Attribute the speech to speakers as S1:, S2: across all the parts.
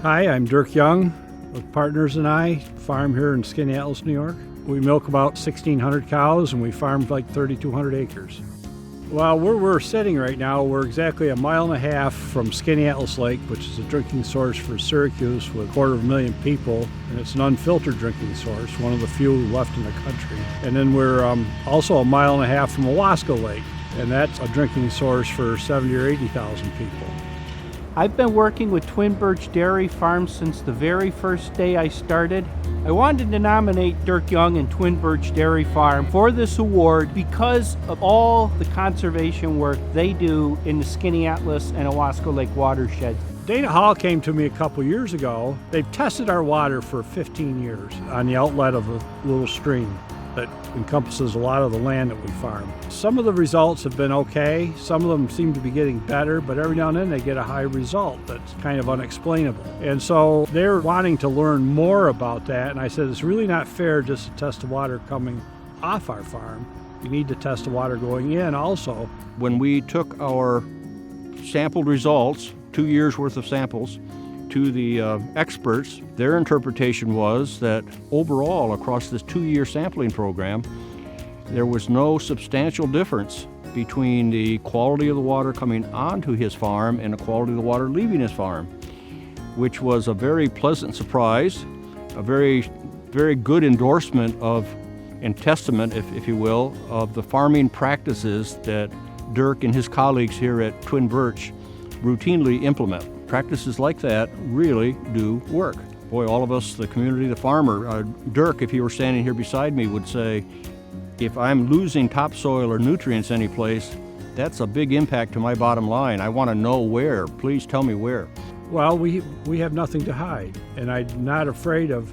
S1: Hi, I'm Dirk Young with partners and I farm here in Skaneateles, New York. We milk about 1,600 cows and we farm like 3,200 acres. Well, where we're sitting right now, we're exactly 1.5 miles from Skaneateles Lake, which is a drinking source for Syracuse with 250,000 people, and it's an unfiltered drinking source, one of the few left in the country. And then we're also 1.5 miles from Owasco Lake, and that's a drinking source for 70,000 or 80,000 people.
S2: I've been working with Twin Birch Dairy Farm since the very first day I started. I wanted to nominate Dirk Young and Twin Birch Dairy Farm for this award because of all the conservation work they do in the Skaneateles and Owasco Lake watersheds.
S1: Dana Hall came to me a couple years ago. They've tested our water for 15 years on the outlet of a little stream that encompasses a lot of the land that we farm. Some of the results have been okay, some of them seem to be getting better, but every now and then they get a high result that's kind of unexplainable. And so they're wanting to learn more about that, and I said it's really not fair just to test the water coming off our farm. You need to test the water going in also.
S3: When we took our sampled results, 2 years worth of samples, to the experts, their interpretation was that overall, across this 2-year sampling program, there was no substantial difference between the quality of the water coming onto his farm and the quality of the water leaving his farm, which was a very pleasant surprise, a very, very good endorsement of and testament, if you will, of the farming practices that Dirk and his colleagues here at Twin Birch routinely implement. Practices like that really do work. Boy, all of us, the community, the farmer, Dirk, if he were standing here beside me, would say, if I'm losing topsoil or nutrients anyplace, that's a big impact to my bottom line. I want to know where. Please tell me where.
S1: Well, we have nothing to hide, and I'm not afraid of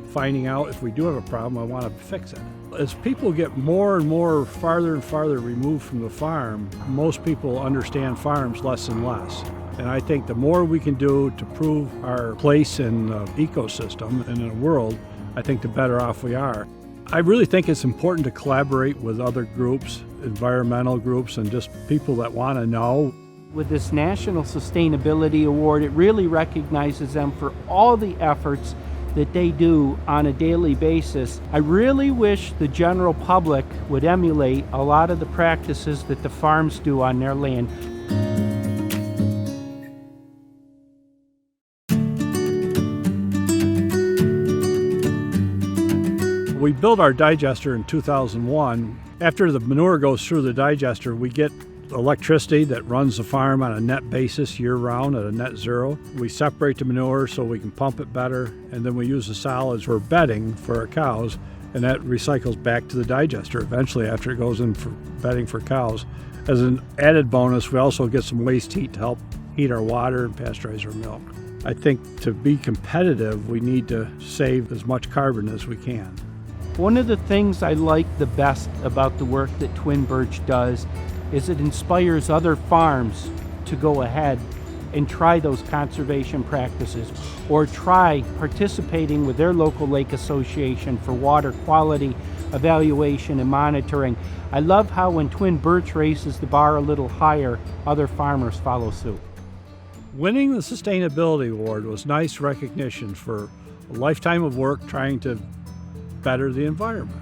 S1: finding out if we do have a problem. I want to fix it. As people get more and more farther and farther removed from the farm, most people understand farms less and less. And I think the more we can do to prove our place in the ecosystem and in the world, I think the better off we are. I really think it's important to collaborate with other groups, environmental groups, and just people that want to know.
S2: With this National Sustainability Award, it really recognizes them for all the efforts that they do on a daily basis. I really wish the general public would emulate a lot of the practices that the farms do on their land.
S1: We built our digester in 2001. After the manure goes through the digester, we get electricity that runs the farm on a net basis year-round at a net zero. We separate the manure so we can pump it better, and then we use the solids for bedding for our cows, and that recycles back to the digester eventually after it goes in for bedding for cows. As an added bonus, we also get some waste heat to help heat our water and pasteurize our milk. I think to be competitive, we need to save as much carbon as we can.
S2: One of the things I like the best about the work that Twin Birch does is it inspires other farms to go ahead and try those conservation practices or try participating with their local lake association for water quality evaluation and monitoring. I love how when Twin Birch raises the bar a little higher, other farmers follow suit.
S1: Winning the Sustainability Award was nice recognition for a lifetime of work trying to better the environment.